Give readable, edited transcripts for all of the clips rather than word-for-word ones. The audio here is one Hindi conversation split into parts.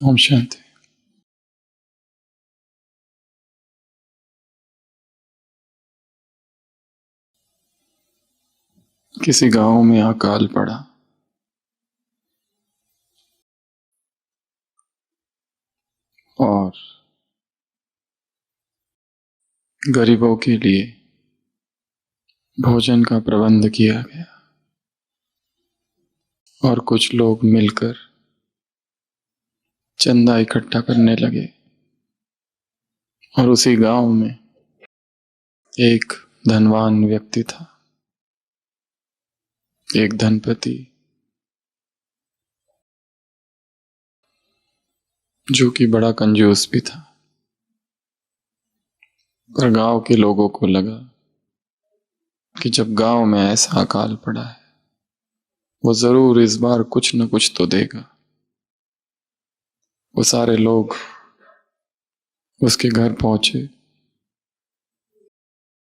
ओम शांति। किसी गांव में अकाल पड़ा। और गरीबों के लिए भोजन का प्रबंध किया गया और कुछ लोग मिलकर चंदा इकट्ठा करने लगे। और उसी गांव में एक धनवान व्यक्ति था, एक धनपति, जो कि बड़ा कंजूस भी था। पर गांव के लोगों को लगा कि जब गांव में ऐसा अकाल पड़ा है, वो जरूर इस बार कुछ न कुछ तो देगा। वो सारे लोग उसके घर पहुंचे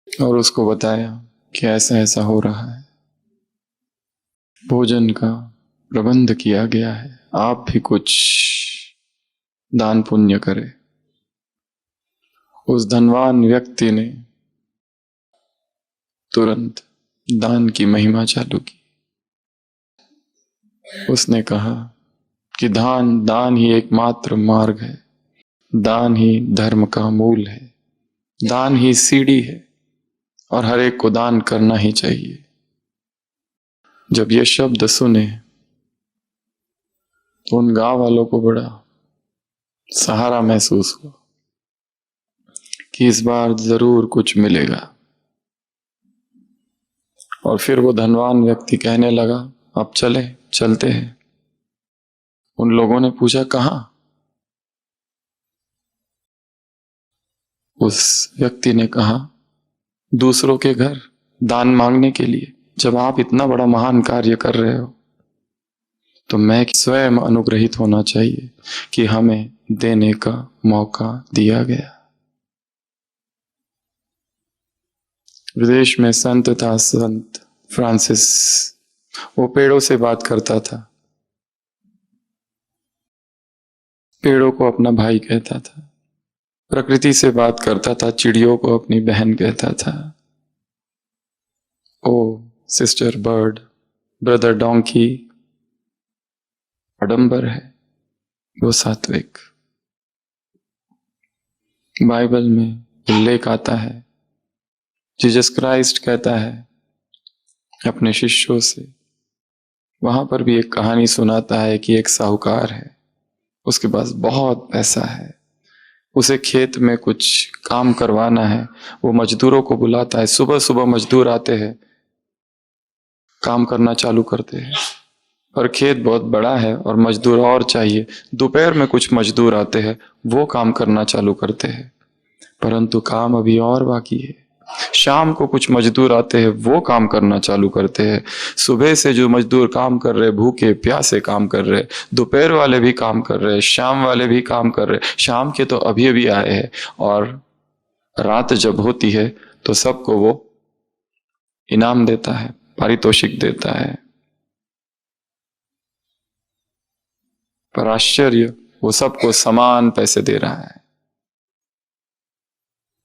और उसको बताया कि ऐसा ऐसा हो रहा है, भोजन का प्रबंध किया गया है, आप भी कुछ दान पुण्य करें। उस धनवान व्यक्ति ने तुरंत दान की महिमा चालू की। उसने कहा कि दान ही एकमात्र मार्ग है, दान ही धर्म का मूल है, दान ही सीढ़ी है और हर एक को दान करना ही चाहिए। जब ये शब्द सुने तो उन गांव वालों को बड़ा सहारा महसूस हुआ कि इस बार जरूर कुछ मिलेगा। और फिर वो धनवान व्यक्ति कहने लगा, अब चलते हैं। उन लोगों ने पूछा, कहां? उस व्यक्ति ने कहा, दूसरों के घर दान मांगने के लिए। जब आप इतना बड़ा महान कार्य कर रहे हो तो मैं स्वयं अनुग्रहित होना चाहिए कि हमें देने का मौका दिया गया। विदेश में संत था, संत फ्रांसिस। वो पेड़ों से बात करता था, पेड़ों को अपना भाई कहता था, प्रकृति से बात करता था, चिड़ियों को अपनी बहन कहता था। ओ सिस्टर बर्ड, ब्रदर डोंकी, आडंबर है, वो सात्विक। बाइबल में उल्लेख आता है, जीसस क्राइस्ट कहता है अपने शिष्यों से, वहां पर भी एक कहानी सुनाता है कि एक साहूकार है, उसके पास बहुत पैसा है, उसे खेत में कुछ काम करवाना है। वो मजदूरों को बुलाता है, सुबह सुबह मजदूर आते हैं, काम करना चालू करते हैं। पर खेत बहुत बड़ा है और मजदूर और चाहिए। दोपहर में कुछ मजदूर आते हैं, वो काम करना चालू करते हैं, परंतु काम अभी और बाकी है। शाम को कुछ मजदूर आते हैं, वो काम करना चालू करते हैं। सुबह से जो मजदूर काम कर रहे, भूखे प्यासे काम कर रहे, दोपहर वाले भी काम कर रहे, शाम वाले भी काम कर रहे। शाम के तो अभी अभी आए हैं और रात जब होती है तो सबको वो इनाम देता है, पारितोषिक देता है। पर आश्चर्य, वो सबको समान पैसे दे रहा है।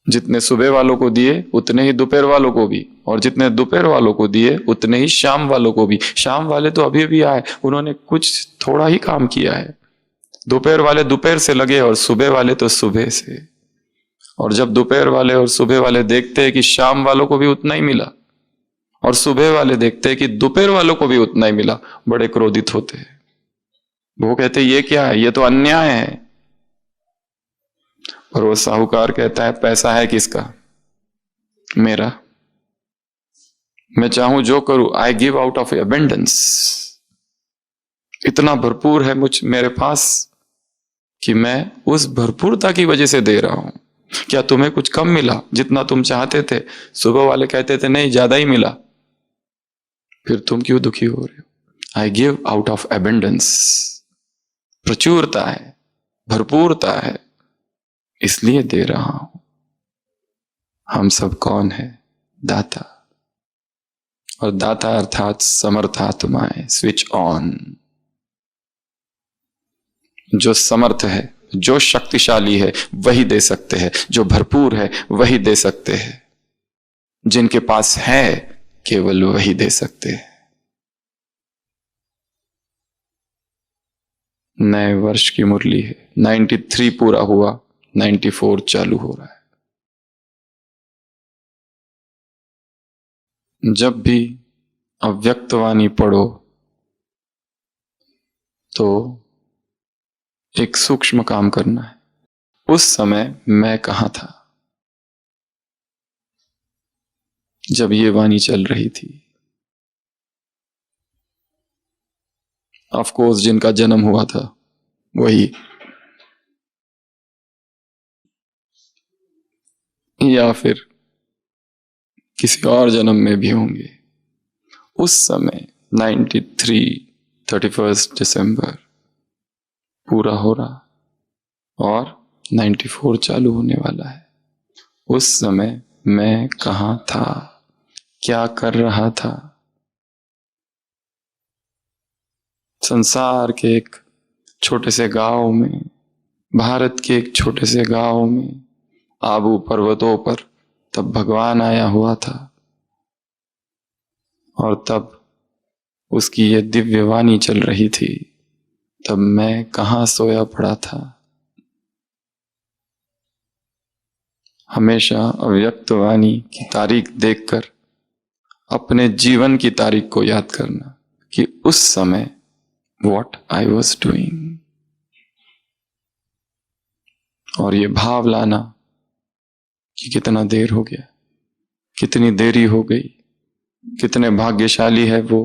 जितने सुबह वालों को दिए उतने ही दोपहर वालों को भी, और जितने दोपहर वालों को दिए उतने ही शाम वालों को भी। शाम वाले तो अभी अभी आए, उन्होंने कुछ थोड़ा ही काम किया है। दोपहर वाले दोपहर से लगे और सुबह वाले तो सुबह से। और जब दोपहर वाले और सुबह वाले देखते हैं कि शाम वालों को भी उतना ही मिला और सुबह वाले देखते हैं कि दोपहर वालों को भी उतना ही मिला, बड़े क्रोधित होते हैं। वो कहते ये क्या है, ये तो अन्याय है। और वो साहूकार कहता है, पैसा है किसका? मेरा। मैं चाहूं जो करूं, I give out of abundance. इतना भरपूर है मेरे पास कि मैं उस भरपूरता की वजह से दे रहा हूं। क्या तुम्हें कुछ कम मिला जितना तुम चाहते थे? सुबह वाले कहते थे नहीं, ज्यादा ही मिला। फिर तुम क्यों दुखी हो रहे हो? I give out of abundance. प्रचुरता है, भरपूरता है, इसलिए दे रहा हूं। हम सब कौन है? दाता। और दाता अर्थात समर्थात्माएं, स्विच ऑन। जो समर्थ है, जो शक्तिशाली है वही दे सकते हैं, जो भरपूर है वही दे सकते हैं, जिनके पास है केवल वही दे सकते हैं। नए वर्ष की मुरली है, 93 पूरा हुआ, 94 चालू हो रहा है। जब भी अव्यक्तवाणी पढ़ो तो एक सूक्ष्म काम करना है। उस समय मैं कहां था जब ये वाणी चल रही थी? ऑफ कोर्स जिनका जन्म हुआ था वही, या फिर किसी और जन्म में भी होंगे। उस समय 93 31 दिसंबर पूरा हो रहा और 94 चालू होने वाला है। उस समय मैं कहां था, क्या कर रहा था? संसार के एक छोटे से गांव में, भारत के एक छोटे से गांव में, आबू पर्वतों पर तब भगवान आया हुआ था और तब उसकी ये दिव्य वाणी चल रही थी। तब मैं कहां सोया पड़ा था? हमेशा अव्यक्त वाणी की तारीख देखकर अपने जीवन की तारीख को याद करना कि उस समय what I was doing, और ये भाव लाना कि कितना देर हो गया, कितनी देरी हो गई, कितने भाग्यशाली है वो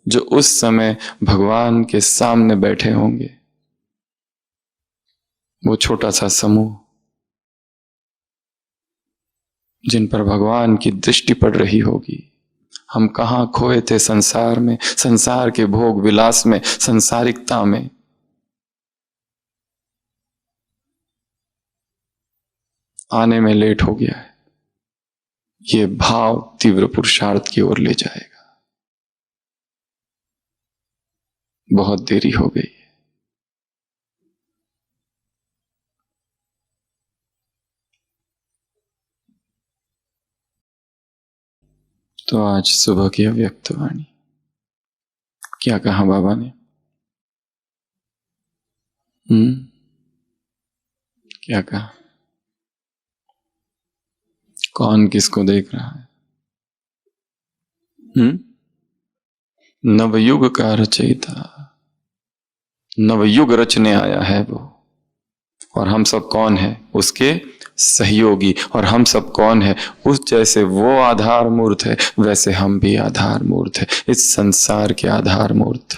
जो उस समय भगवान के सामने बैठे होंगे। वो छोटा सा समूह जिन पर भगवान की दृष्टि पड़ रही होगी। हम कहां खोए थे संसार में, संसार के भोग विलास में, संसारिकता में। आने में लेट हो गया है। ये भाव तीव्र पुरुषार्थ की ओर ले जाएगा। बहुत देरी हो गई। तो आज सुबह की अव्यक्त वाणी क्या कहा बाबा ने? क्या कहा? कौन किसको देख रहा है? नवयुग का रचयिता, नवयुग रचने आया है वो। और हम सब कौन है? उसके सहयोगी। और हम सब कौन है? उस जैसे वो आधार मूर्त है वैसे हम भी आधार मूर्त है। इस संसार के आधार मूर्त,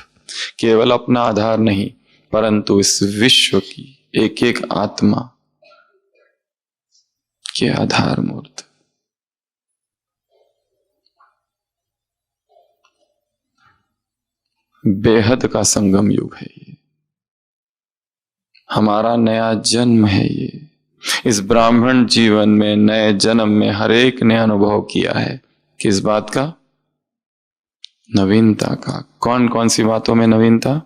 केवल अपना आधार नहीं परंतु इस विश्व की एक एक आत्मा के आधार मूर्त। बेहद का संगम युग है ये। हमारा नया जन्म है ये। इस ब्राह्मण जीवन में, नए जन्म में हर एक ने अनुभव किया है। किस बात का? नवीनता का। कौन कौन सी बातों में नवीनता?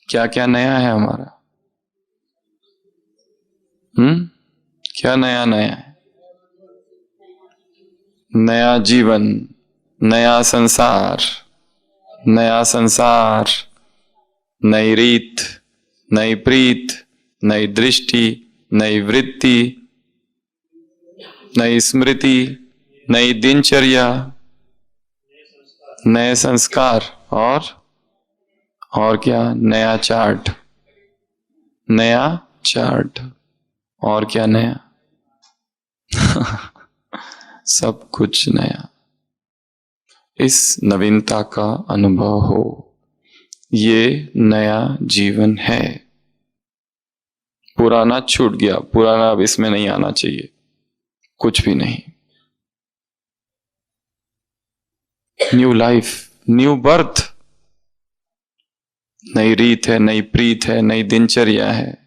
क्या क्या नया है हमारा? क्या नया नया है? नया जीवन, नया संसार, नया संसार, नई रीत, नई प्रीत, नई दृष्टि, नई वृत्ति, नई स्मृति, नई दिनचर्या, नए संस्कार और क्या? नया चार्ट, नया चार्ट। और क्या नया? सब कुछ नया। इस नवीनता का अनुभव हो, ये नया जीवन है। पुराना छूट गया, पुराना अब इसमें नहीं आना चाहिए, कुछ भी नहीं। न्यू लाइफ, न्यू बर्थ, नई रीत है, नई प्रीत है, नई दिनचर्या है।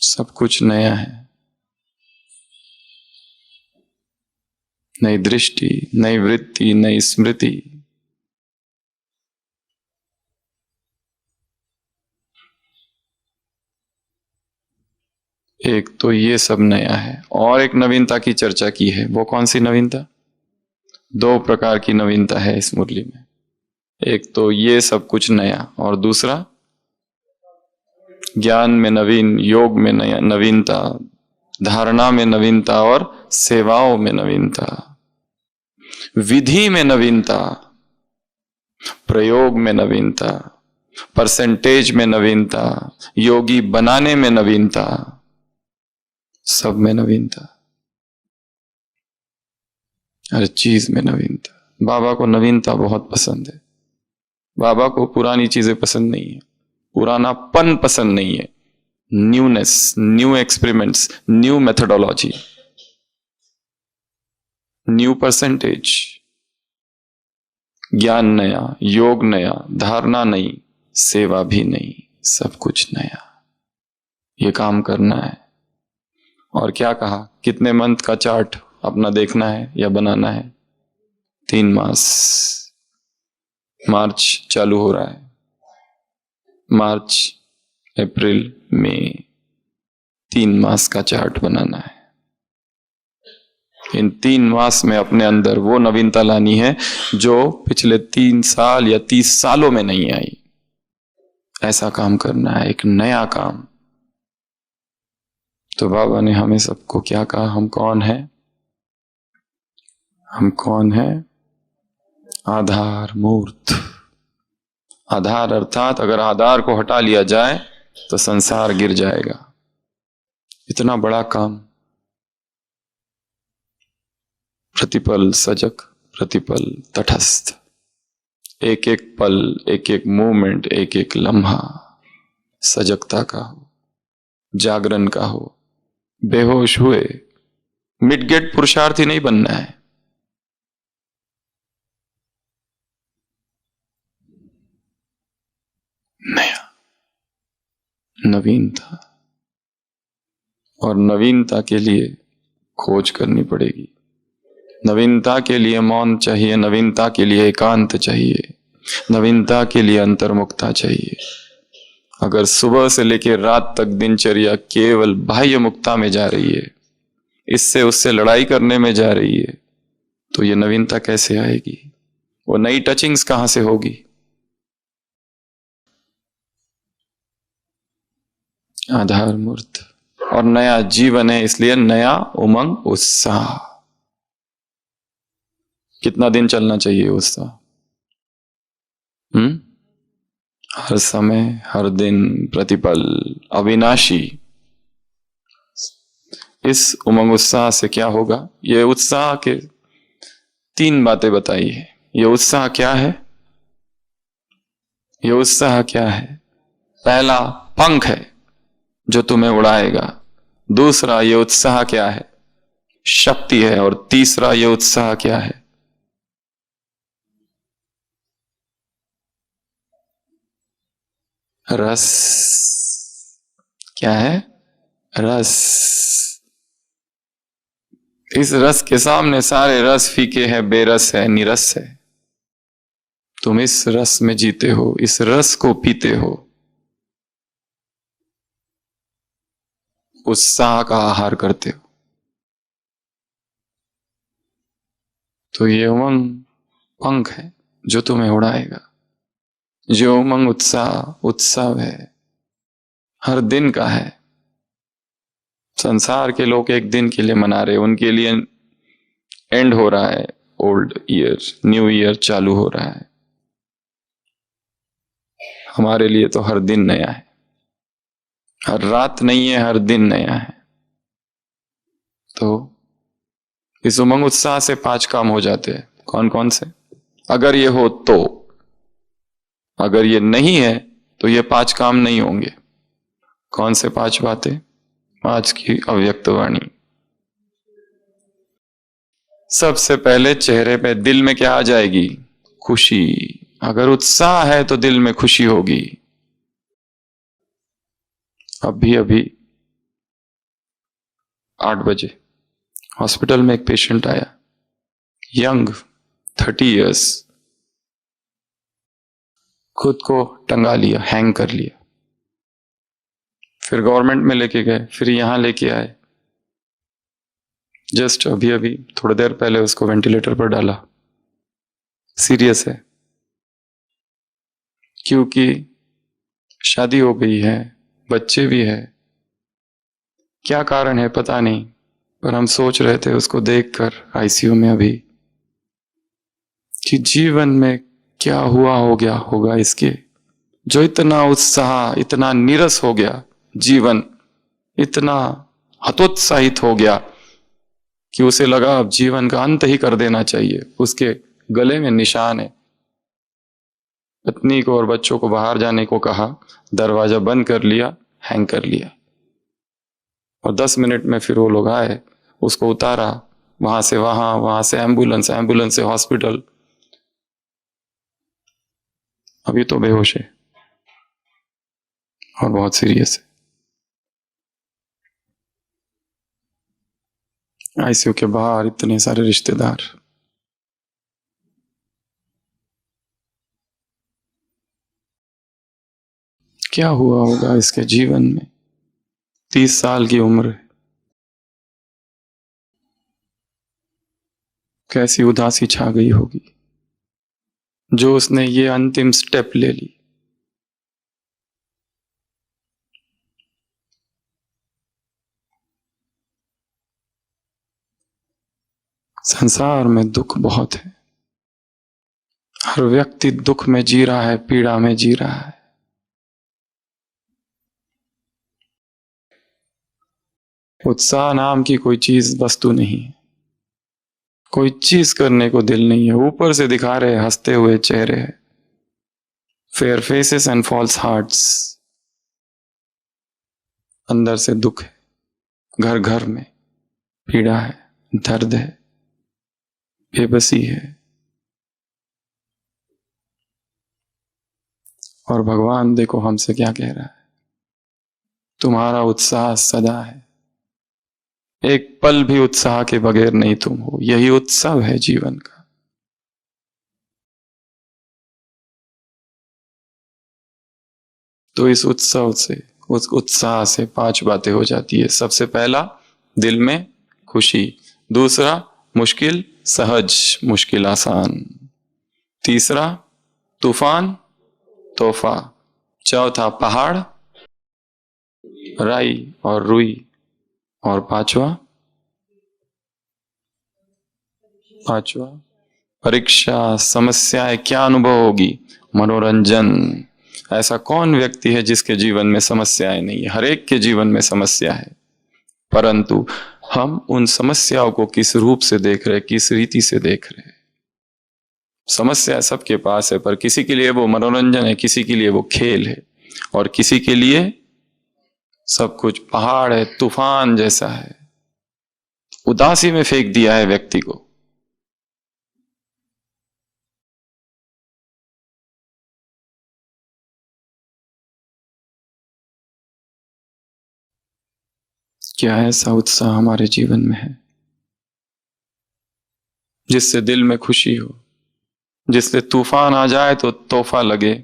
सब कुछ नया है। नई दृष्टि, नई वृत्ति, नई स्मृति, एक तो ये सब नया है, और एक नवीनता की चर्चा की है। वो कौन सी नवीनता? दो प्रकार की नवीनता है इस मुरली में। एक तो ये सब कुछ नया, और दूसरा ज्ञान में नवीन, योग में नया नवीनता, धारणा में नवीनता और सेवाओं में नवीनता, विधि में नवीनता, प्रयोग में नवीनता, परसेंटेज में नवीनता, योगी बनाने में नवीनता, सब में नवीनता, हर चीज में नवीनता। बाबा को नवीनता बहुत पसंद है। बाबा को पुरानी चीजें पसंद नहीं है, पुरानापन पसंद नहीं है। Newness, new experiments, new methodology, new percentage, ज्ञान नया, योग नया, धारणा नई, सेवा भी नई, सब कुछ नया। ये काम करना है। और क्या कहा? कितने मंथ का चार्ट अपना देखना है या बनाना है? 3 मास। मार्च चालू हो रहा है, मार्च, अप्रैल, मई, 3 मास का चार्ट बनाना है। इन 3 मास में अपने अंदर वो नवीनता लानी है जो पिछले 3 साल या 30 सालों में नहीं आई। ऐसा काम करना है, एक नया काम। तो बाबा ने हमें सबको क्या कहा? हम कौन है? हम कौन है? आधार मूर्त। आधार अर्थात अगर आधार को हटा लिया जाए तो संसार गिर जाएगा। इतना बड़ा काम। प्रतिपल सजग, प्रतिपल तटस्थ, एक एक पल, एक एक मोमेंट, एक एक लम्हा सजगता का हो, जागरण का हो। बेहोश हुए मिडगेट पुरुषार्थी नहीं बनना है। नया, नवीनता। और नवीनता के लिए खोज करनी पड़ेगी। नवीनता के लिए मौन चाहिए, नवीनता के लिए एकांत चाहिए, नवीनता के लिए अंतर्मुखता चाहिए। अगर सुबह से लेकर रात तक दिनचर्या केवल बाह्य मुक्ता में जा रही है, इससे उससे लड़ाई करने में जा रही है, तो ये नवीनता कैसे आएगी? वो नई टचिंग्स कहां से होगी? आधार मूर्त। और नया जीवन है, इसलिए नया उमंग, उत्साह। कितना दिन चलना चाहिए उत्साह? हर समय, हर दिन, प्रतिपल, अविनाशी। इस उमंग उत्साह से क्या होगा? ये उत्साह के 3 बातें बताई है। ये उत्साह क्या है? ये उत्साह क्या है? पहला पंख है जो तुम्हें उड़ाएगा। दूसरा, ये उत्साह क्या है? शक्ति है। और तीसरा, ये उत्साह क्या है? रस। क्या है? रस। इस रस के सामने सारे रस फीके हैं, बेरस है, निरस है। तुम इस रस में जीते हो, इस रस को पीते हो, उत्साह का आहार करते हो। तो ये उमंग पंख है जो तुम्हें उड़ाएगा। जो उमंग उत्साह उत्सव है, हर दिन का है। संसार के लोग एक दिन के लिए मना रहे, उनके लिए एंड हो रहा है, ओल्ड ईयर, न्यू ईयर चालू हो रहा है। हमारे लिए तो हर दिन नया है, हर रात नहीं है, हर दिन नया है। तो इस उमंग उत्साह से 5 काम हो जाते हैं। कौन कौन से? अगर ये हो तो, अगर ये नहीं है तो ये 5 काम नहीं होंगे। कौन से 5 बातें? आज की अव्यक्त वाणी। सबसे पहले चेहरे पे, दिल में क्या आ जाएगी? खुशी। अगर उत्साह है तो दिल में खुशी होगी। अभी अभी 8 बजे हॉस्पिटल में एक पेशेंट आया, यंग, 30 इयर्स, खुद को टंगा लिया, हैंग कर लिया। फिर गवर्नमेंट में लेके गए, फिर यहाँ लेके आए। जस्ट अभी अभी थोड़ी देर पहले उसको वेंटिलेटर पर डाला। सीरियस है, क्योंकि शादी हो गई है, बच्चे भी है। क्या कारण है पता नहीं, पर हम सोच रहे थे उसको देखकर आईसीयू में अभी कि जीवन में क्या हुआ हो गया होगा इसके, जो इतना उत्साह, इतना नीरस हो गया, जीवन इतना हतोत्साहित हो गया कि उसे लगा अब जीवन का अंत ही कर देना चाहिए। उसके गले में निशान है। पत्नी को और बच्चों को बाहर जाने को कहा, दरवाजा बंद कर लिया, हैंग कर लिया, और 10 मिनट में फिर वो लोग आए, उसको उतारा, वहां से वहां, वहां से एम्बुलेंस, एम्बुलेंस से हॉस्पिटल। अभी तो बेहोश है और बहुत सीरियस है। आईसीयू के बाहर इतने सारे रिश्तेदार। क्या हुआ होगा इसके जीवन में? 30 साल की उम्र है, कैसी उदासी छा गई होगी जो उसने ये अंतिम स्टेप ले ली। संसार में दुख बहुत है, हर व्यक्ति दुख में जी रहा है, पीड़ा में जी रहा है। उत्साह नाम की कोई चीज, वस्तु नहीं है, कोई चीज करने को दिल नहीं है। ऊपर से दिखा रहे हंसते हुए चेहरे हैं, fair faces and false hearts, अंदर से दुख है, घर घर में पीड़ा है, दर्द है, बेबसी है। और भगवान देखो हमसे क्या कह रहा है, तुम्हारा उत्साह सदा है, एक पल भी उत्साह के बगैर नहीं तुम हो। यही उत्सव है जीवन का। तो इस उत्सव से, उस उत्साह से 5 बातें हो जाती है। सबसे पहला, दिल में खुशी। दूसरा, मुश्किल सहज, मुश्किल आसान। तीसरा, तूफान तोहफा। चौथा, पहाड़ राई और रुई। और पांचवा परीक्षा, समस्याएं। क्या अनुभव होगी? मनोरंजन। ऐसा कौन व्यक्ति है जिसके जीवन में समस्याएं नहीं है? हर एक के जीवन में समस्या है, परंतु हम उन समस्याओं को किस रूप से देख रहे, किस रीति से देख रहे। समस्या सबके पास है, पर किसी के लिए वो मनोरंजन है, किसी के लिए वो खेल है, और किसी के लिए सब कुछ पहाड़ है, तूफान जैसा है, उदासी में फेंक दिया है व्यक्ति को। क्या ऐसा उत्साह हमारे जीवन में है जिससे दिल में खुशी हो, जिससे तूफान आ जाए तो तोहफा लगे,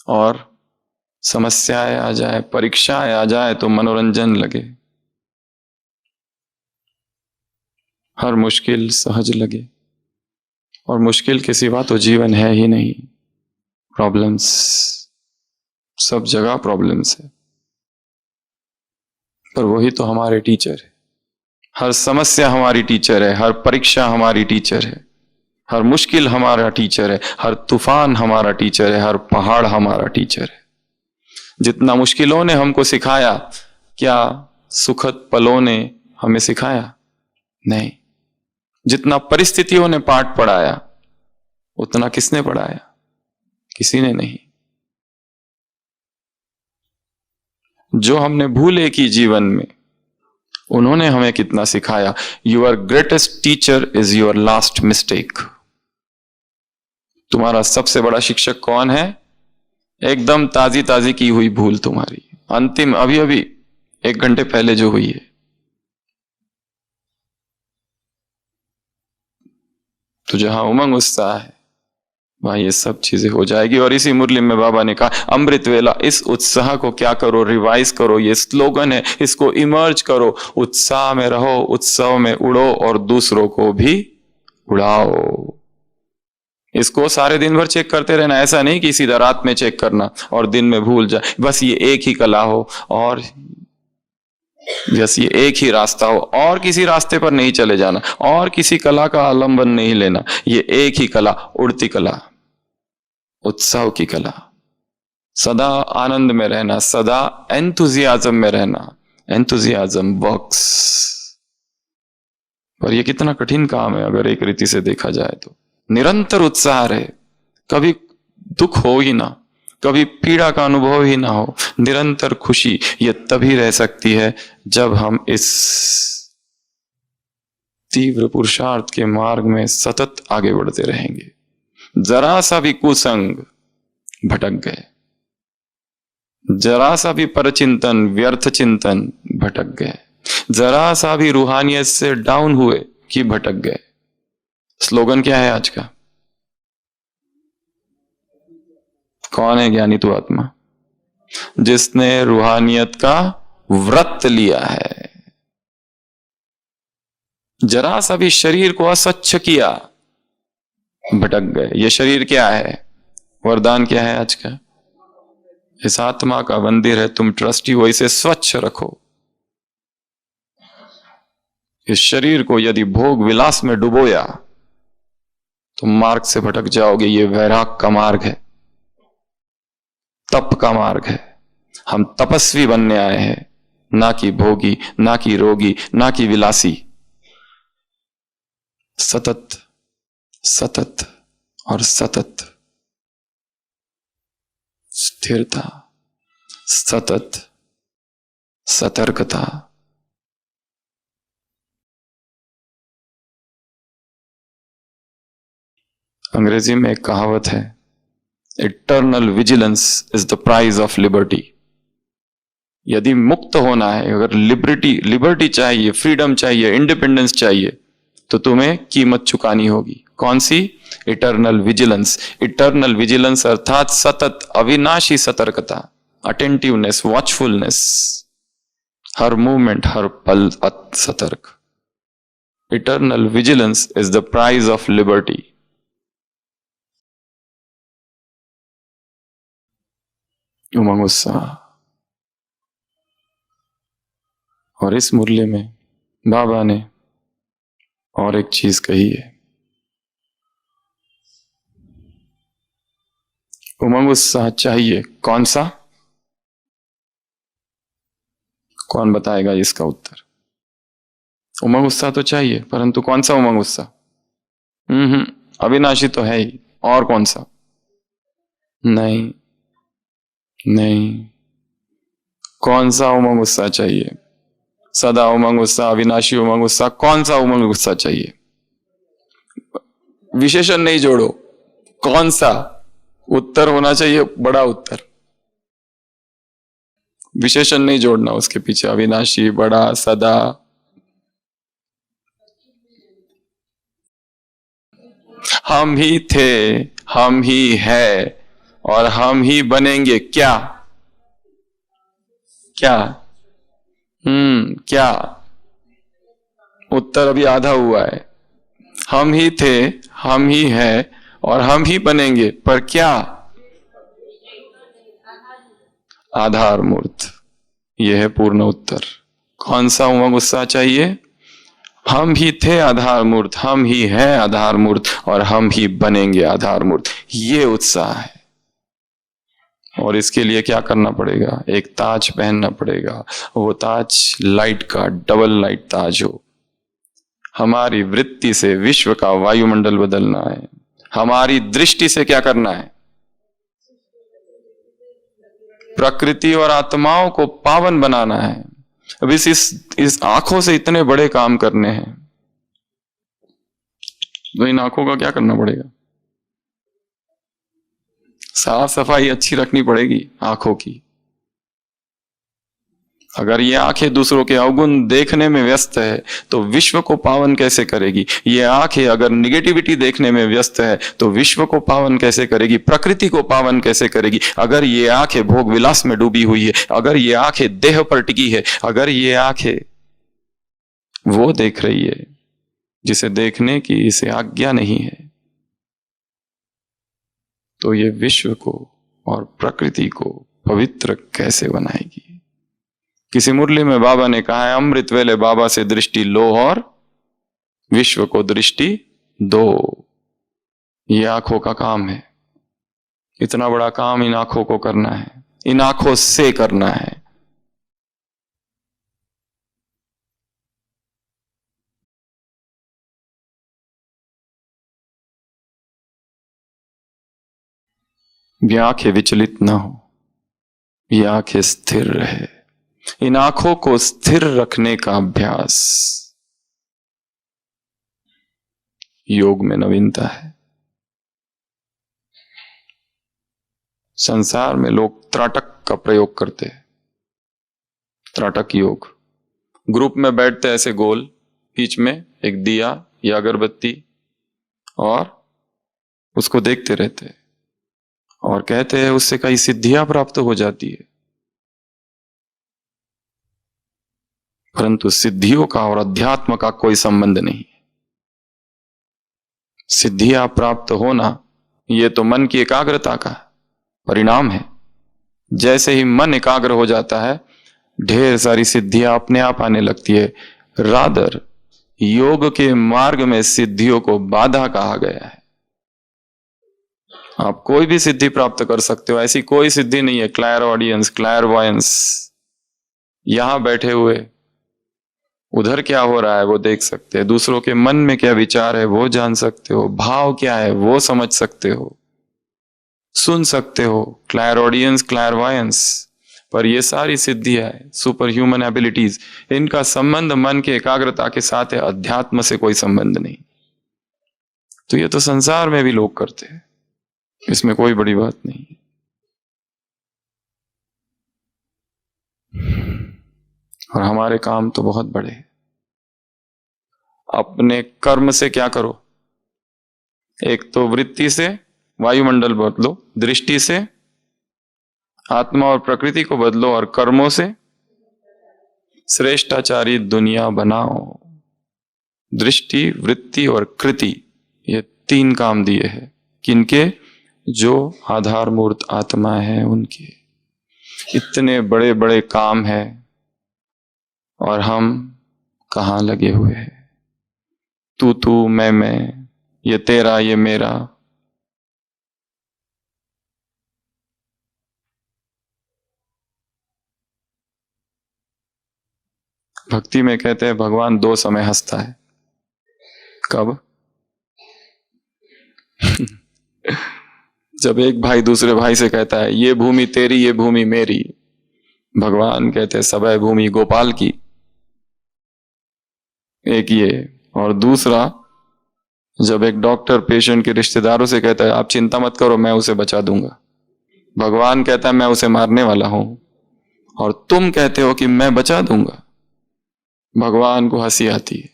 और समस्याएं आ जाए, परीक्षाएं आ जाए तो मनोरंजन लगे, हर मुश्किल सहज लगे। और मुश्किल के सिवा तो जीवन है ही नहीं। प्रॉब्लम्स, सब जगह प्रॉब्लम्स है, पर वही तो हमारे टीचर है। हर समस्या हमारी टीचर है, हर परीक्षा हमारी टीचर है, हर मुश्किल हमारा टीचर है, हर तूफान हमारा टीचर है, हर पहाड़ हमारा टीचर है। जितना मुश्किलों ने हमको सिखाया, क्या सुखद पलों ने हमें सिखाया? नहीं। जितना परिस्थितियों ने पाठ पढ़ाया, उतना किसने पढ़ाया? किसी ने नहीं। जो हमने भूले कि जीवन में, उन्होंने हमें कितना सिखाया। Your greatest teacher is your last mistake. तुम्हारा सबसे बड़ा शिक्षक कौन है? एकदम ताजी ताजी की हुई भूल तुम्हारी, अंतिम, अभी अभी 1 घंटे पहले जो हुई है। तो जहां उमंग उत्साह है, वहां ये सब चीजें हो जाएगी। और इसी मुरली में बाबा ने कहा अमृत वेला, इस उत्साह को क्या करो, रिवाइज करो। ये स्लोगन है, इसको इमर्ज करो। उत्साह में रहो, उत्सव में उड़ो और दूसरों को भी उड़ाओ। इसको सारे दिन भर चेक करते रहना, ऐसा नहीं कि सीधा रात में चेक करना और दिन में भूल जाए। बस ये एक ही कला हो और बस ये एक ही रास्ता हो, और किसी रास्ते पर नहीं चले जाना, और किसी कला का आलंबन नहीं लेना। ये एक ही कला, उड़ती कला, उत्सव की कला, सदा आनंद में रहना, सदा एंथुजियाज्म में रहना। Enthusiasm works. पर ये कितना कठिन काम है अगर एक रीति से देखा जाए तो। निरंतर उत्साह रहे, कभी दुख हो ही ना, कभी पीड़ा का अनुभव ही ना हो, निरंतर खुशी। ये तभी रह सकती है जब हम इस तीव्र पुरुषार्थ के मार्ग में सतत आगे बढ़ते रहेंगे। जरा सा भी कुसंग भटक गए, जरा सा भी परचिंतन, व्यर्थ चिंतन भटक गए, जरा सा भी रूहानियत से डाउन हुए कि भटक गए। स्लोगन क्या है आज का? कौन है ज्ञानी तू आत्मा? जिसने रूहानियत का व्रत लिया है। जरा सा भी शरीर को अस्वच्छ किया, भटक गए। ये शरीर क्या है? वरदान क्या है आज का? इस आत्मा का मंदिर है, तुम ट्रस्टी हो, इसे स्वच्छ रखो। इस शरीर को यदि भोग विलास में डुबोया तो मार्ग से भटक जाओगे। ये वैराग का मार्ग है, तप का मार्ग है। हम तपस्वी बनने आए हैं, ना कि भोगी, ना कि रोगी, ना कि विलासी। सतत सतत और सतत स्थिरता, सतत सतर्कता। अंग्रेजी में एक कहावत है, eternal vigilance is the price of liberty. यदि मुक्त होना है, अगर लिबर्टी चाहिए, फ्रीडम चाहिए, इंडिपेंडेंस चाहिए, तो तुम्हें कीमत चुकानी होगी। कौन सी? Eternal vigilance. इटर्नल विजिलेंस अर्थात सतत अविनाशी सतर्कता, अटेंटिवनेस, वॉचफुलनेस, हर मूवमेंट, हर पल सतर्क। Eternal vigilance is the price of liberty. उमंग उत्साह। और इस मुरली में बाबा ने और एक चीज कही है, उमंग उत्साह चाहिए। कौन सा? कौन बताएगा इसका उत्तर? उमंग उत्साह तो चाहिए, परंतु कौन सा उमंग उत्साह? अविनाशी तो है ही, और कौन सा? नहीं नहीं। कौन सा उमंग उत्साह चाहिए? सदा उमंग उत्साह, अविनाशी उमंग उत्साह, कौन सा उमंग उत्साह चाहिए? विशेषण नहीं जोड़ो, कौन सा? उत्तर होना चाहिए बड़ा उत्तर, विशेषण नहीं जोड़ना उसके पीछे। अविनाशी, बड़ा, सदा। हम ही थे, हम ही है और हम ही बनेंगे। क्या क्या? क्या? उत्तर अभी आधा हुआ है। हम ही थे, हम ही है और हम ही बनेंगे, पर क्या? आधार मूर्त। यह है पूर्ण उत्तर। कौन सा उमंग उत्साह चाहिए? हम ही थे आधार मूर्त, हम ही हैं आधार मूर्त और हम ही बनेंगे आधार मूर्त। ये उत्साह है। और इसके लिए क्या करना पड़ेगा? एक ताज पहनना पड़ेगा। वो ताज लाइट का, डबल लाइट ताज हो। हमारी वृत्ति से विश्व का वायुमंडल बदलना है। हमारी दृष्टि से क्या करना है? प्रकृति और आत्माओं को पावन बनाना है। अब इस आंखों से इतने बड़े काम करने हैं, तो इन आंखों का क्या करना पड़ेगा? साफ सफाई अच्छी रखनी पड़ेगी आंखों की। अगर ये आंखें दूसरों के अवगुण देखने में व्यस्त है तो विश्व को पावन कैसे करेगी? ये आंखें अगर निगेटिविटी देखने में व्यस्त है तो विश्व को पावन कैसे करेगी? प्रकृति को पावन कैसे करेगी? अगर ये आंखें भोग विलास में डूबी हुई है, अगर ये आंखें देह पर टिकी है, अगर ये आंखें वो देख रही है जिसे देखने की इसे आज्ञा नहीं है, तो ये विश्व को और प्रकृति को पवित्र कैसे बनाएगी? किसी मुरली में बाबा ने कहा है, अमृत वेले बाबा से दृष्टि लो और विश्व को दृष्टि दो। ये आंखों का काम है। इतना बड़ा काम इन आंखों को करना है, इन आंखों से करना है। ये आंखें विचलित ना हो, ये आंखें स्थिर रहे। इन आंखों को स्थिर रखने का अभ्यास योग में नवीनता है। संसार में लोग त्राटक का प्रयोग करते हैं, त्राटक योग। ग्रुप में बैठते ऐसे गोल, बीच में एक दिया या अगरबत्ती, और उसको देखते रहते हैं और कहते हैं उससे कई सिद्धियां प्राप्त हो जाती है। परंतु सिद्धियों का और अध्यात्म का कोई संबंध नहीं। सिद्धियां प्राप्त होना यह तो मन की एकाग्रता का परिणाम है। जैसे ही मन एकाग्र हो जाता है, ढेर सारी सिद्धियां अपने आप आने लगती है। रादर योग के मार्ग में सिद्धियों को बाधा कहा गया है। आप कोई भी सिद्धि प्राप्त कर सकते हो, ऐसी कोई सिद्धि नहीं है। क्लैर ऑडियंस, क्लैरवॉयंस, यहां बैठे हुए उधर क्या हो रहा है वो देख सकते हैं, दूसरों के मन में क्या विचार है वो जान सकते हो, भाव क्या है वो समझ सकते हो, सुन सकते हो। Clairaudience, clairvoyance. पर ये सारी सिद्धियां, सुपर ह्यूमन एबिलिटीज, इनका संबंध मन के एकाग्रता के साथ है, अध्यात्म से कोई संबंध नहीं। तो ये तो संसार में भी लोग करते हैं, इसमें कोई बड़ी बात नहीं है। और हमारे काम तो बहुत बड़े हैं। अपने कर्म से क्या करो? एक तो वृत्ति से वायुमंडल बदलो, दृष्टि से आत्मा और प्रकृति को बदलो, और कर्मों से श्रेष्ठाचारी दुनिया बनाओ। दृष्टि, वृत्ति और कृति, ये 3 काम दिए हैं। किनके? जो आधार मूर्त आत्मा है उनके। इतने बड़े बड़े काम है और हम कहां लगे हुए हैं? तू मैं, ये तेरा ये मेरा। भक्ति में कहते हैं भगवान 2 समय हंसता है। कब? जब एक भाई दूसरे भाई से कहता है ये भूमि तेरी, ये भूमि मेरी। भगवान कहते हैं सबय भूमि गोपाल की। एक ये, और दूसरा जब एक डॉक्टर पेशेंट के रिश्तेदारों से कहता है आप चिंता मत करो मैं उसे बचा दूंगा। भगवान कहता है मैं उसे मारने वाला हूं और तुम कहते हो कि मैं बचा दूंगा। भगवान को हंसी आती है।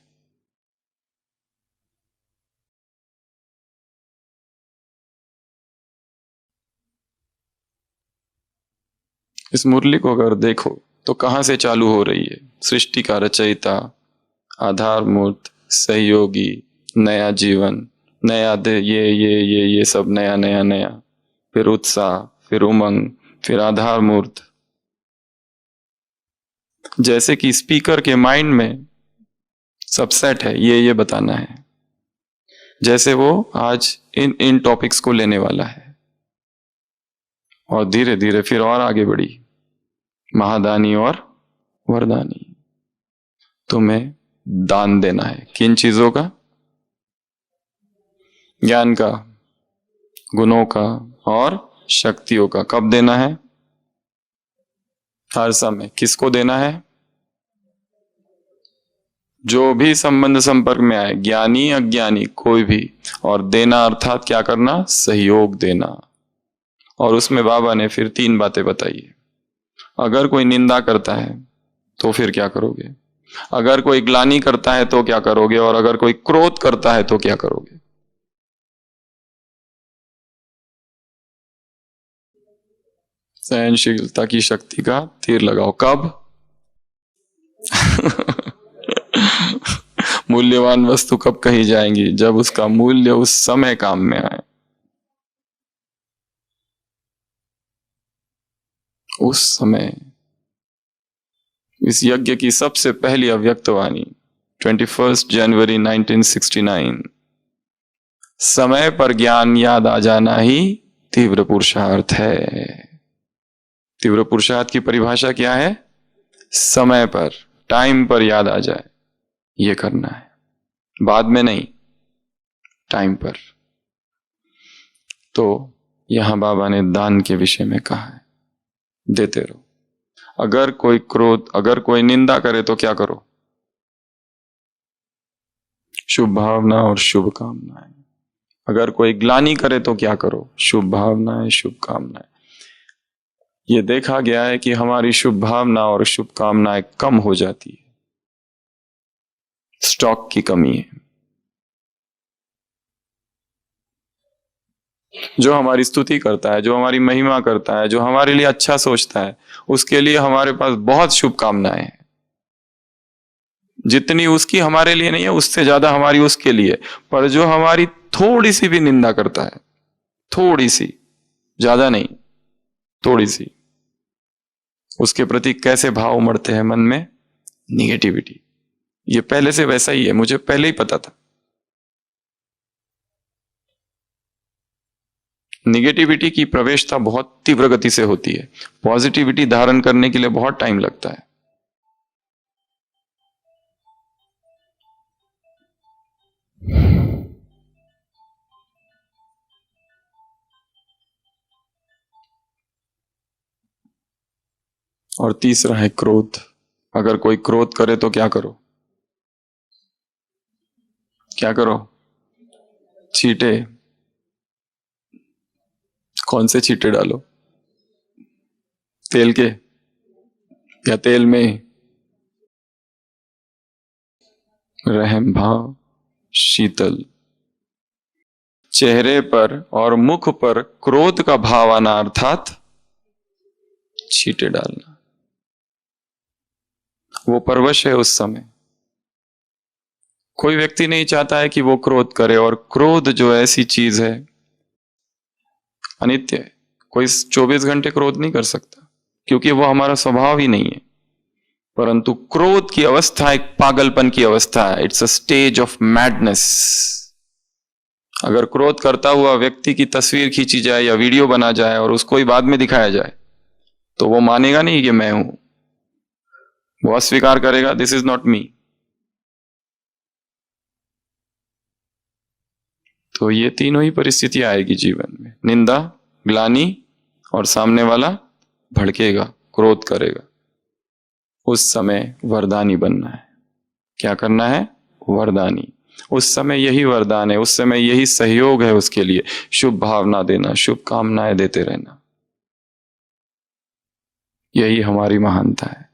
इस मुरली को अगर देखो तो कहां से चालू हो रही है? सृष्टि का रचयिता, आधार मूर्त, सहयोगी, नया जीवन, नया दे, ये सब नया नया नया, फिर उत्साह, फिर उमंग, फिर आधार मूर्त। जैसे कि स्पीकर के माइंड में सब सेट है, ये बताना है। जैसे वो आज इन टॉपिक्स को लेने वाला है और धीरे धीरे फिर और आगे बढ़ी। महादानी और वरदानी। तुम्हें दान देना है। किन चीजों का? ज्ञान का, गुणों का और शक्तियों का। कब देना है? हर समय। किसको देना है? जो भी संबंध संपर्क में आए, ज्ञानी अज्ञानी कोई भी। और देना अर्थात क्या करना? सहयोग देना। और उसमें बाबा ने फिर 3 बातें बताई है। अगर कोई निंदा करता है तो फिर क्या करोगे? अगर कोई ग्लानि करता है तो क्या करोगे? और अगर कोई क्रोध करता है तो क्या करोगे? सहनशीलता की शक्ति का तीर लगाओ। कब? मूल्यवान वस्तु कब कही जाएंगी? जब उसका मूल्य उस समय काम में आए। उस समय इस यज्ञ की सबसे पहली अव्यक्त वाणी 21 जनवरी 1969, समय पर ज्ञान याद आ जाना ही तीव्र पुरुषार्थ है। तीव्र पुरुषार्थ की परिभाषा क्या है? समय पर, टाइम पर याद आ जाए, ये करना है, बाद में नहीं, टाइम पर। तो यहां बाबा ने दान के विषय में कहा है, देते रहो। अगर कोई क्रोध, अगर कोई निंदा करे तो क्या करो? शुभ भावना और शुभ कामनाएं। अगर कोई ग्लानि करे तो क्या करो? शुभ भावनाएं, शुभ कामनाएं। ये देखा गया है कि हमारी शुभ भावना और शुभ कामनाएं कम हो जाती है, स्टॉक की कमी है। जो हमारी स्तुति करता है, जो हमारी महिमा करता है, जो हमारे लिए अच्छा सोचता है, उसके लिए हमारे पास बहुत शुभकामनाएं हैं। जितनी उसकी हमारे लिए नहीं है, उससे ज्यादा हमारी उसके लिए। पर जो हमारी थोड़ी सी भी निंदा करता है, थोड़ी सी, ज्यादा नहीं, थोड़ी सी, उसके प्रति कैसे भाव उमड़ते हैं मन में? निगेटिविटी। ये पहले से वैसा ही है, मुझे पहले ही पता था। निगेटिविटी की प्रवेशता बहुत तीव्र गति से होती है, पॉजिटिविटी धारण करने के लिए बहुत टाइम लगता है। और तीसरा है क्रोध। अगर कोई क्रोध करे तो क्या करो? क्या करो? छींटे। कौन से छींटे डालो? तेल के या तेल में? रहम भाव, शीतल। चेहरे पर और मुख पर क्रोध का भाव आना अर्थात छींटे डालना। वो परवश है उस समय। कोई व्यक्ति नहीं चाहता है कि वो क्रोध करे, और क्रोध जो ऐसी चीज है अनित्य है। कोई 24 घंटे क्रोध नहीं कर सकता, क्योंकि वो हमारा स्वभाव ही नहीं है। परंतु क्रोध की अवस्था एक पागलपन की अवस्था है। It's a stage of madness. अगर क्रोध करता हुआ व्यक्ति की तस्वीर खींची जाए या वीडियो बना जाए और उसको ही बाद में दिखाया जाए, तो वो मानेगा नहीं कि मैं हूं, वो अस्वीकार करेगा, दिस इज नॉट मी। तो ये तीनों ही परिस्थितियां आएगी जीवन में, निंदा, ग्लानि, और सामने वाला भड़केगा, क्रोध करेगा। उस समय वरदानी बनना है। क्या करना है? वरदानी। उस समय यही वरदान है, उस समय यही सहयोग है उसके लिए। शुभ भावना देना, शुभ कामनाएं देते रहना, यही हमारी महानता है।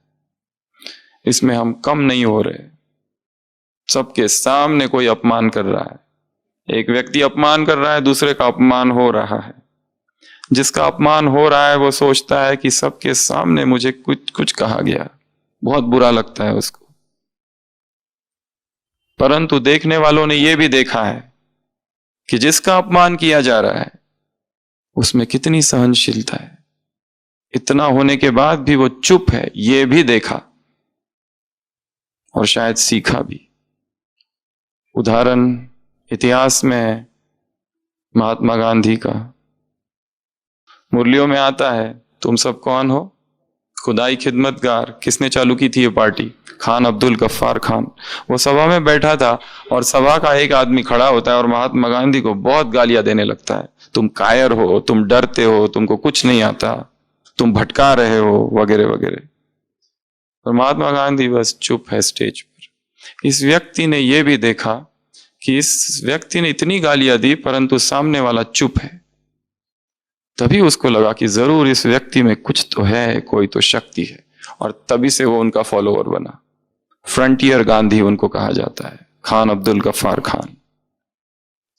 इसमें हम कम नहीं हो रहे। सबके सामने कोई अपमान कर रहा है, एक व्यक्ति अपमान कर रहा है, दूसरे का अपमान हो रहा है। जिसका अपमान हो रहा है वो सोचता है कि सबके सामने मुझे कुछ कुछ कहा गया, बहुत बुरा लगता है उसको। परंतु देखने वालों ने यह भी देखा है कि जिसका अपमान किया जा रहा है उसमें कितनी सहनशीलता है। इतना होने के बाद भी वो चुप है, ये भी देखा और शायद सीखा भी। उदाहरण इतिहास में है महात्मा गांधी का। मुरलियों में आता है, तुम सब कौन हो? खुदाई खिदमतगार। किसने चालू की थी ये पार्टी? खान अब्दुल गफ्फार खान। वो सभा में बैठा था और सभा का एक आदमी खड़ा होता है और महात्मा गांधी को बहुत गालियां देने लगता है। तुम कायर हो, तुम डरते हो, तुमको कुछ नहीं आता, तुम भटका रहे हो, वगैरह वगैरह। और महात्मा गांधी बस चुप है स्टेज पर। इस व्यक्ति ने यह भी देखा कि इस व्यक्ति ने इतनी गालियां दी परंतु सामने वाला चुप है। तभी उसको लगा कि जरूर इस व्यक्ति में कुछ तो है, कोई तो शक्ति है। और तभी से वो उनका फॉलोअर बना। फ्रंटियर गांधी उनको कहा जाता है, खान अब्दुल गफ्फार खान,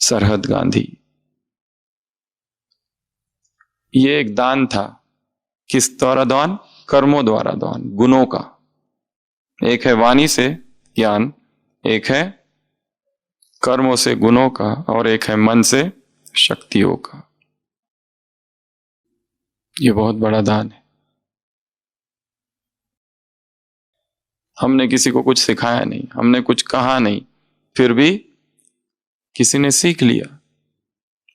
सरहद गांधी। ये एक दान था। किस द्वारा दान? कर्मों द्वारा दान, गुणों का। एक है वाणी से ज्ञान, एक है कर्मों से गुणों का, और एक है मन से शक्तियों का। ये बहुत बड़ा दान है। हमने किसी को कुछ सिखाया नहीं, हमने कुछ कहा नहीं, फिर भी किसी ने सीख लिया।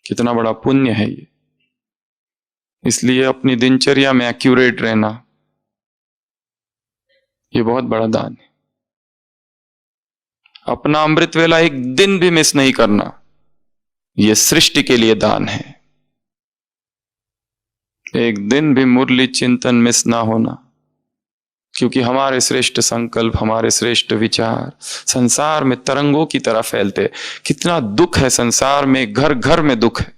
कितना बड़ा पुण्य है ये। इसलिए अपनी दिनचर्या में एक्यूरेट रहना, ये बहुत बड़ा दान है। अपना अमृत वेला एक दिन भी मिस नहीं करना, ये सृष्टि के लिए दान है। एक दिन भी मुरली चिंतन मिस ना होना, क्योंकि हमारे श्रेष्ठ संकल्प, हमारे श्रेष्ठ विचार संसार में तरंगों की तरह फैलते। कितना दुख है संसार में, घर घर में दुख है।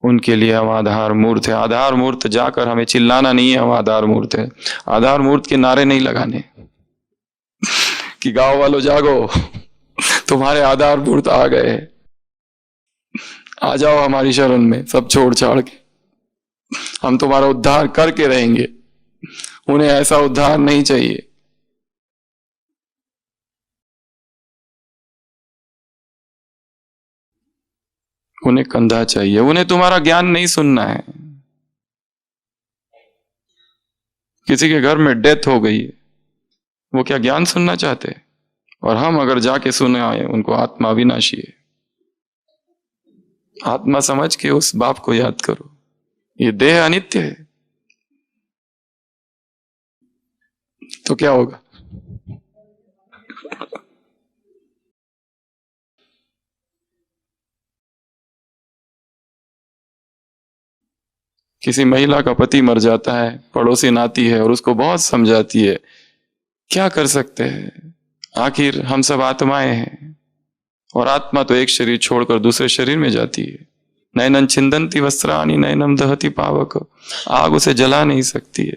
उनके लिए हम आधार मूर्त है। आधार मूर्त जाकर हमें चिल्लाना नहीं है हम आधार मूर्त है। आधार मूर्त के नारे नहीं लगाने कि गांव वालों जागो, तुम्हारे आधार मूर्त आ गए, आ जाओ हमारी शरण में, सब छोड़ छाड़ के हम तुम्हारा उद्धार करके रहेंगे। उन्हें ऐसा उद्धार नहीं चाहिए। उन्हें कंधा चाहिए, उन्हें तुम्हारा ज्ञान नहीं सुनना है। किसी के घर में डेथ हो गई है, वो क्या ज्ञान सुनना चाहते? और हम अगर जाके सुने आए उनको आत्मा अविनाशी है, आत्मा समझ के उस बाप को याद करो। ये देह अनित्य है, तो क्या होगा? किसी महिला का पति मर जाता है, पड़ोसी आती है और उसको बहुत समझाती है। क्या कर सकते हैं, आखिर हम सब आत्माएं हैं, और आत्मा तो एक शरीर छोड़कर दूसरे शरीर में जाती है। नैनन छिंदंती वस्त्राणि नैनम दहति पावक, आग उसे जला नहीं सकती है।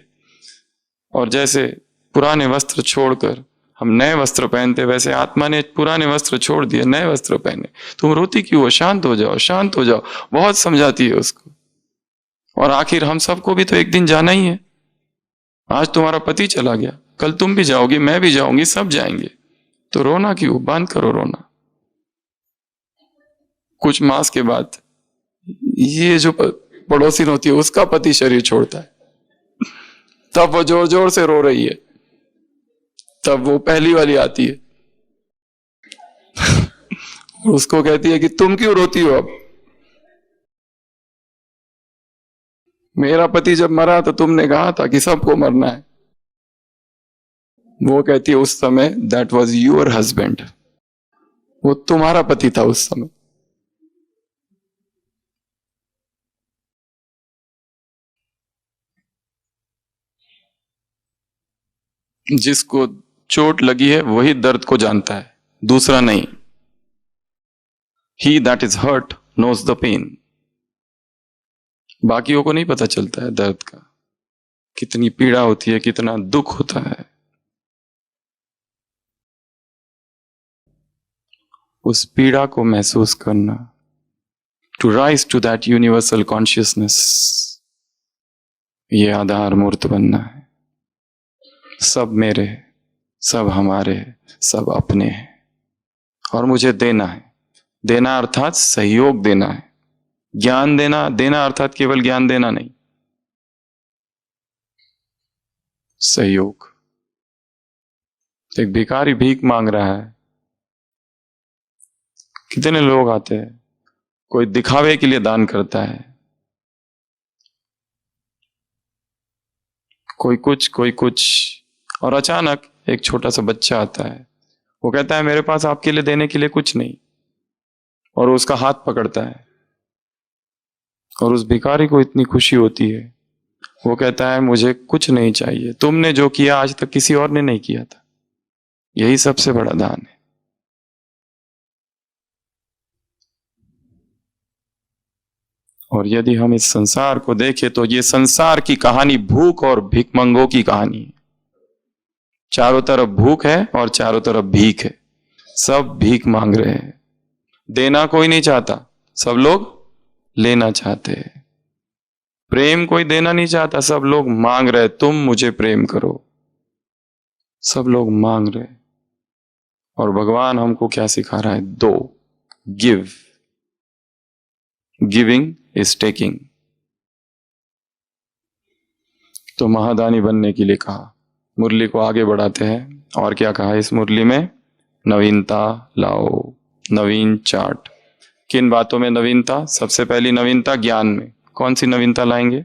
और जैसे पुराने वस्त्र छोड़कर हम नए वस्त्र पहनते, वैसे आत्मा ने पुराने वस्त्र छोड़ दिए, नए वस्त्र पहने। तुम रोती क्यों हो? शांत हो जाओ, शांत हो जाओ। बहुत समझाती है उसको। और आखिर हम सबको भी तो एक दिन जाना ही है। आज तुम्हारा पति चला गया, कल तुम भी जाओगी, मैं भी जाऊंगी, सब जाएंगे। तो रोना क्यों? बंद करो रोना। कुछ मास के बाद ये जो पड़ोसी होती है उसका पति शरीर छोड़ता है, तब वो जोर जोर से रो रही है। तब वो पहली वाली आती है और उसको कहती है कि तुम क्यों रोती हो? अब मेरा पति जब मरा तो तुमने कहा था कि सबको मरना है। वो कहती है उस समय दैट वॉज योर हस्बैंड, वो तुम्हारा पति था उस समय। जिसको चोट लगी है वही दर्द को जानता है, दूसरा नहीं। He that is hurt knows the pain. बाकियों को नहीं पता चलता है दर्द का, कितनी पीड़ा होती है, कितना दुख होता है। उस पीड़ा को महसूस करना, to rise to that universal consciousness, ये आधार मूर्त बनना है। सब मेरे है, सब हमारे है, सब अपने हैं, और मुझे देना है। देना अर्थात सहयोग देना है। ज्ञान देना, देना अर्थात केवल ज्ञान देना नहीं, सहयोग। एक भिखारी भीख मांग रहा है, कितने लोग आते हैं, कोई दिखावे के लिए दान करता है, कोई कुछ कोई कुछ। और अचानक एक छोटा सा बच्चा आता है, वो कहता है मेरे पास आपके लिए देने के लिए कुछ नहीं, और उसका हाथ पकड़ता है। और उस भिखारी को इतनी खुशी होती है, वो कहता है मुझे कुछ नहीं चाहिए, तुमने जो किया आज तक किसी और ने नहीं किया था। यही सबसे बड़ा दान है। और यदि हम इस संसार को देखें तो ये संसार की कहानी भूख और भिखमंगों की कहानी है। चारों तरफ भूख है और चारों तरफ भीख है। सब भीख मांग रहे हैं। देना कोई नहीं चाहता, सब लोग लेना चाहते हैं। प्रेम कोई देना नहीं चाहता, सब लोग मांग रहे, तुम मुझे प्रेम करो। सब लोग मांग रहे। और भगवान हमको क्या सिखा रहा है? दो, गिव। Giving is taking. तो महादानी बनने के लिए कहा। मुरली को आगे बढ़ाते हैं। और क्या कहा इस मुरली में? नवीनता लाओ, नवीन चार्ट। किन बातों में नवीनता? सबसे पहली नवीनता ज्ञान में। कौन सी नवीनता लाएंगे?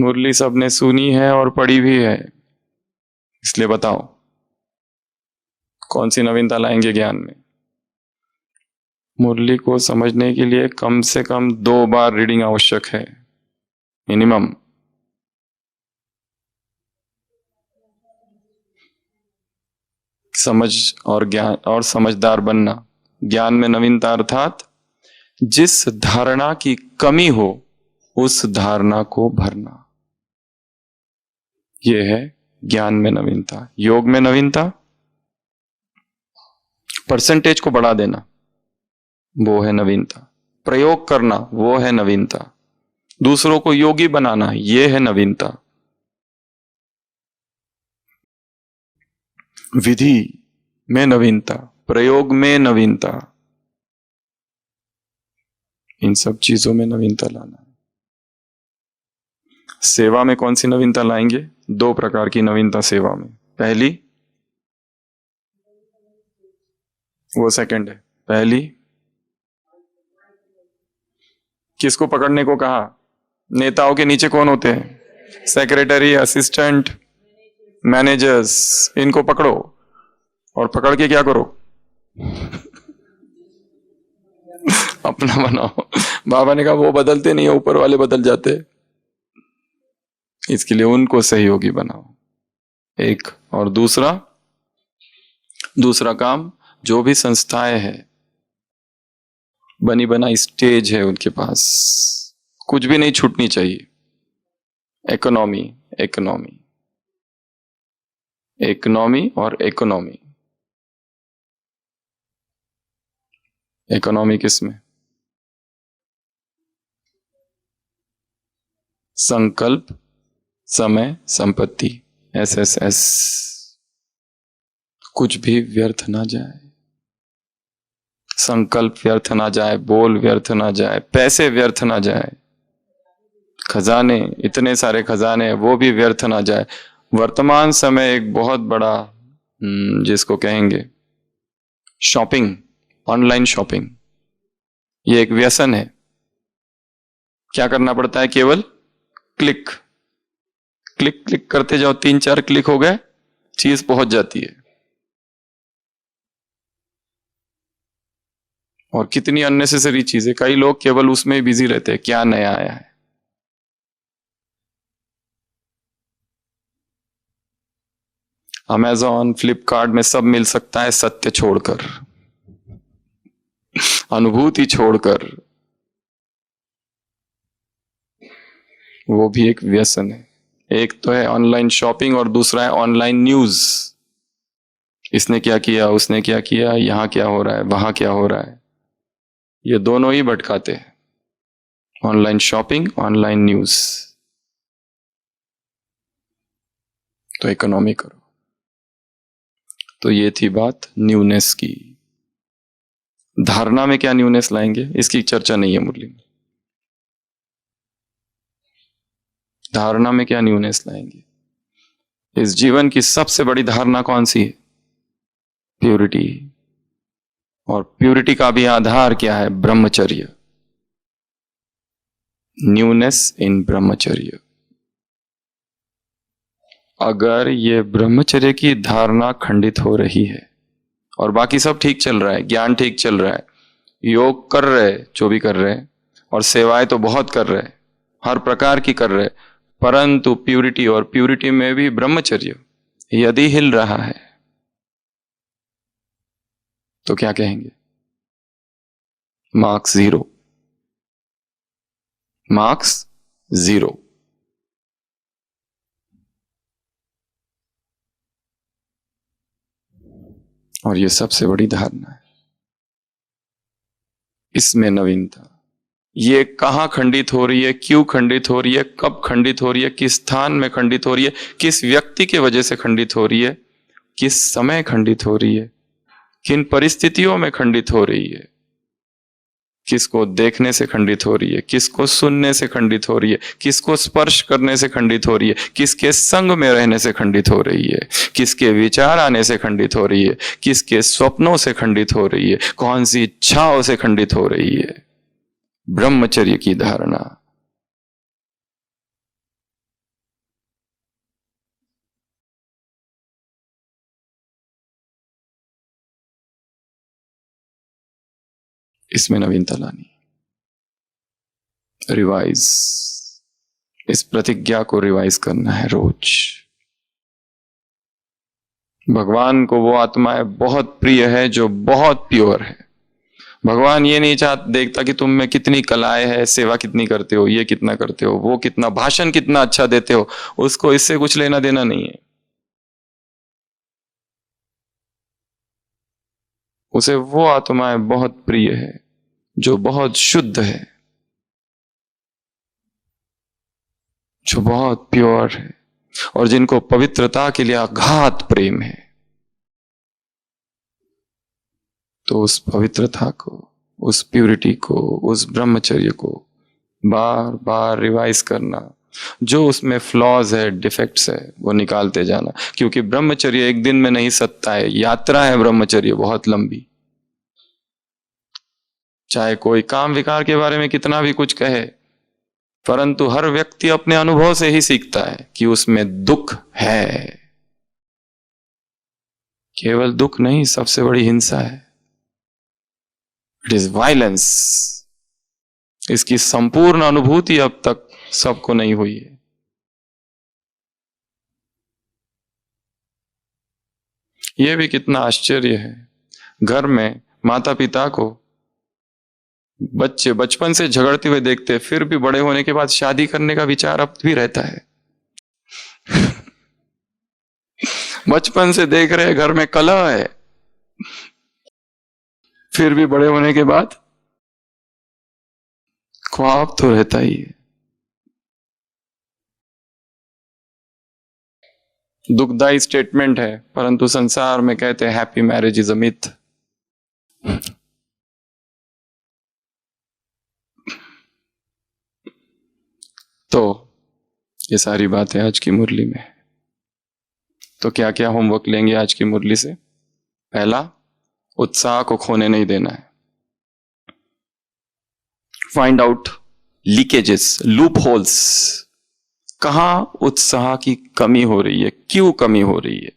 मुरली सबने सुनी है और पढ़ी भी है, इसलिए बताओ कौन सी नवीनता लाएंगे ज्ञान में? मुरली को समझने के लिए कम से कम 2 बार रीडिंग आवश्यक है, मिनिमम। समझ और ज्ञान और समझदार बनना। ज्ञान में नवीनता अर्थात जिस धारणा की कमी हो उस धारणा को भरना, यह है ज्ञान में नवीनता। योग में नवीनता परसेंटेज को बढ़ा देना, वो है नवीनता। प्रयोग करना, वो है नवीनता। दूसरों को योगी बनाना, यह है नवीनता। विधि में नवीनता, प्रयोग में नवीनता, इन सब चीजों में नवीनता लाना। सेवा में कौन सी नवीनता लाएंगे? 2 प्रकार की नवीनता सेवा में। पहली, वो सेकंड है। पहली, किसको पकड़ने को कहा? नेताओं के नीचे कौन होते हैं? Secretary, assistant, managers. इनको पकड़ो और पकड़ के क्या करो? अपना बनाओ। बाबा ने कहा वो बदलते नहीं है, ऊपर वाले बदल जाते। इसके लिए उनको सहयोगी बनाओ, एक। और दूसरा काम, जो भी संस्थाएं हैं, बनी बनाई स्टेज है उनके पास, कुछ भी नहीं छूटनी चाहिए। इकोनॉमी, इकोनॉमी, इकोनॉमी और इकोनॉमी। इकोनॉमी किसमें? संकल्प, समय, संपत्ति, SSS। कुछ भी व्यर्थ ना जाए। संकल्प व्यर्थ ना जाए, बोल व्यर्थ ना जाए, पैसे व्यर्थ ना जाए, खजाने, इतने सारे खजाने, वो भी व्यर्थ ना जाए। वर्तमान समय एक बहुत बड़ा जिसको कहेंगे शॉपिंग, ऑनलाइन शॉपिंग, ये एक व्यसन है। क्या करना पड़ता है? केवल क्लिक क्लिक क्लिक करते जाओ, 3-4 क्लिक हो गए, चीज पहुंच जाती है। और कितनी अननेसेसरी चीजें, कई लोग केवल उसमें ही बिजी रहते हैं, क्या नया आया है। अमेजॉन, फ्लिपकार्ट में सब मिल सकता है, सत्य छोड़कर, अनुभूति छोड़कर। वो भी एक व्यसन है। एक तो है ऑनलाइन शॉपिंग और दूसरा है ऑनलाइन न्यूज। इसने क्या किया, उसने क्या किया, यहां क्या हो रहा है, वहां क्या हो रहा है, ये दोनों ही भटकाते हैं। Online shopping, online news. तो इकोनॉमी करो। तो ये थी बात न्यूनेस की। धारणा में क्या न्यूनेस लाएंगे, इसकी चर्चा नहीं है मुरली में। धारणा में क्या न्यूनेस लाएंगे? इस जीवन की सबसे बड़ी धारणा कौन सी है? प्यूरिटी। और प्यूरिटी का भी आधार क्या है? ब्रह्मचर्य। न्यूनेस इन ब्रह्मचर्य। अगर ये ब्रह्मचर्य की धारणा खंडित हो रही है और बाकी सब ठीक चल रहा है, ज्ञान ठीक चल रहा है, योग कर रहे, जो भी कर रहे हैं, और सेवाएं तो बहुत कर रहे, हर प्रकार की कर रहे, परंतु प्यूरिटी, और प्यूरिटी में भी ब्रह्मचर्य यदि हिल रहा है तो क्या कहेंगे? मार्क्स 0। मार्क्स 0। और ये सबसे बड़ी धारणा है, इसमें नवीनता। ये कहां खंडित हो रही है, क्यों खंडित हो रही है, कब खंडित हो रही है, किस स्थान में खंडित हो रही है, किस व्यक्ति के वजह से खंडित हो रही है, किस समय खंडित हो रही है, किन परिस्थितियों में खंडित हो रही है, किसको देखने से खंडित हो रही है, किसको सुनने से खंडित हो रही है, किसको स्पर्श करने से खंडित हो रही है, किसके संग में रहने से खंडित हो रही है, किसके विचार आने से खंडित हो रही है, किसके स्वप्नों से खंडित हो रही है, कौन सी इच्छाओं से खंडित हो रही है। ब्रह्मचर्य की धारणा। इसमें नवीनता लानी, रिवाइज, इस प्रतिज्ञा को रिवाइज करना है रोज। भगवान को वो आत्माएं बहुत प्रिय है जो बहुत प्योर है। भगवान ये नहीं देखता कि तुम में कितनी कलाएं है, सेवा कितनी करते हो, ये कितना करते हो, वो कितना भाषण कितना अच्छा देते हो, उसको इससे कुछ लेना देना नहीं है। उसे वो आत्माएं बहुत प्रिय है जो बहुत शुद्ध है, जो बहुत प्योर है, और जिनको पवित्रता के लिए अगाध प्रेम है। तो उस पवित्रता को, उस प्यूरिटी को, उस ब्रह्मचर्य को बार बार रिवाइज करना। जो उसमें फ्लॉज है, डिफेक्ट्स है, वो निकालते जाना, क्योंकि ब्रह्मचर्य एक दिन में नहीं सत्ता है, यात्रा है ब्रह्मचर्य बहुत लंबी। चाहे कोई काम विकार के बारे में कितना भी कुछ कहे, परंतु हर व्यक्ति अपने अनुभव से ही सीखता है कि उसमें दुख है। केवल दुख नहीं, सबसे बड़ी हिंसा है, इट इज वायलेंस। इसकी संपूर्ण अनुभूति अब तक सबको नहीं हुई है। यह भी कितना आश्चर्य है, घर में माता पिता को बच्चे बचपन से झगड़ते हुए देखते, फिर भी बड़े होने के बाद शादी करने का विचार अब भी रहता है। बचपन से देख रहे घर में कलह है, फिर भी बड़े होने के बाद ख्वाब तो रहता ही है। दुखदाई स्टेटमेंट है, परंतु संसार में कहते हैं happy marriage is a myth. तो ये सारी बातें आज की मुरली में। तो क्या क्या होमवर्क लेंगे आज की मुरली से? पहला, उत्साह को खोने नहीं देना है। Find out leakages, loop holes, कहां उत्साह की कमी हो रही है, क्यों कमी हो रही है,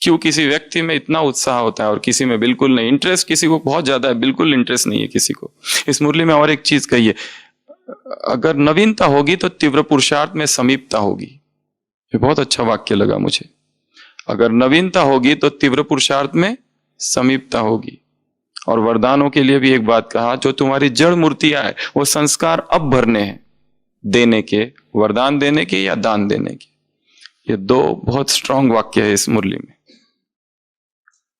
क्यों किसी व्यक्ति में इतना उत्साह होता है और किसी में बिल्कुल नहीं। इंटरेस्ट किसी को बहुत ज्यादा है, बिल्कुल इंटरेस्ट नहीं है किसी को। इस मुरली में और एक चीज कही है, अगर नवीनता होगी तो तीव्र पुरुषार्थ में समीपता होगी। ये बहुत अच्छा वाक्य लगा मुझे। अगर नवीनता होगी तो तीव्र पुरुषार्थ में समीपता होगी। और वरदानों के लिए भी एक बात कहा, जो तुम्हारी जड़ मूर्तियां है वो संस्कार अब भरने हैं, देने के, वरदान देने के या दान देने के। ये दो बहुत स्ट्रांग वाक्य है इस मुरली में।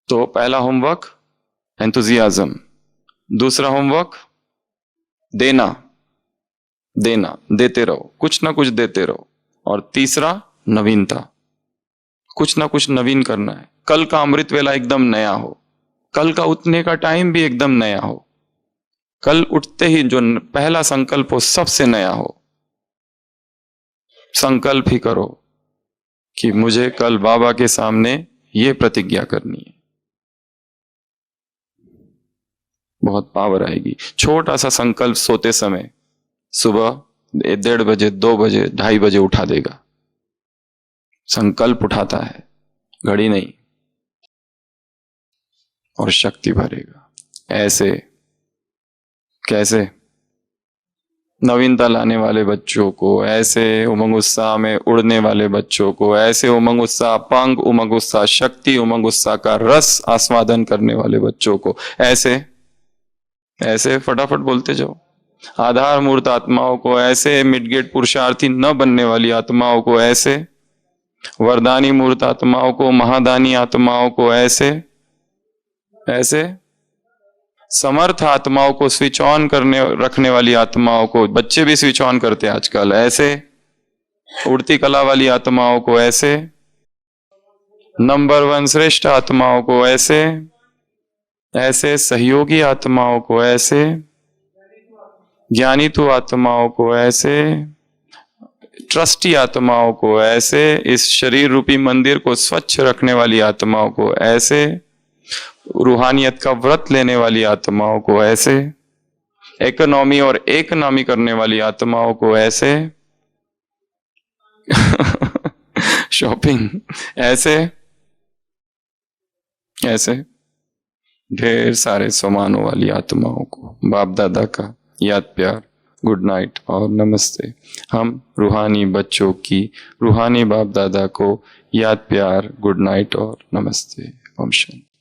तो पहला होमवर्क एंथुजियाज्म, दूसरा होमवर्क देना, देना, देते रहो, कुछ ना कुछ देते रहो, और तीसरा नवीनता, कुछ ना कुछ नवीन करना है। कल का अमृत वेला एकदम नया हो, कल का उठने का टाइम भी एकदम नया हो, कल उठते ही जो पहला संकल्प हो सबसे नया हो। संकल्प ही करो कि मुझे कल बाबा के सामने ये प्रतिज्ञा करनी है। बहुत पावर आएगी। छोटा सा संकल्प सोते समय, सुबह 1:30 बजे, 2 बजे, 2:30 बजे उठा देगा। संकल्प उठाता है, घड़ी नहीं, और शक्ति भरेगा। ऐसे कैसे? नवीनता लाने वाले बच्चों को, ऐसे उमंग उत्साह में उड़ने वाले बच्चों को, ऐसे उमंग उत्साह, पंख उमंग उत्साह, शक्ति उमंग उत्साह का रस आस्वादन करने वाले बच्चों को, ऐसे ऐसे फटाफट बोलते जाओ। आधार मूर्त आत्माओं को ऐसे, मिडगेट पुरुषार्थी न बनने वाली आत्माओं को ऐसे, वरदानी मूर्त आत्माओं को, महादानी आत्माओं को ऐसे ऐसे, समर्थ आत्माओं को स्विच ऑन करने रखने वाली आत्माओं को, बच्चे भी स्विच ऑन करते हैं आजकल, ऐसे उड़ती कला वाली आत्माओं को ऐसे, नंबर 1 श्रेष्ठ आत्माओं को ऐसे ऐसे, सहयोगी आत्माओं को ऐसे, ज्ञानीतु आत्माओं को ऐसे, ट्रस्टी आत्माओं को ऐसे, इस शरीर रूपी मंदिर को स्वच्छ रखने वाली आत्माओं को ऐसे, रूहानियत का व्रत लेने वाली आत्माओं को ऐसे, इकोनॉमी और एकनामी करने वाली आत्माओं को ऐसे शॉपिंग ऐसे ऐसे, ढेर सारे सामानों वाली आत्माओं को बाप दादा का याद प्यार, गुड नाइट और नमस्ते। हम रूहानी बच्चों की रूहानी बाप दादा को याद प्यार, गुड नाइट और नमस्ते। ओम शांति।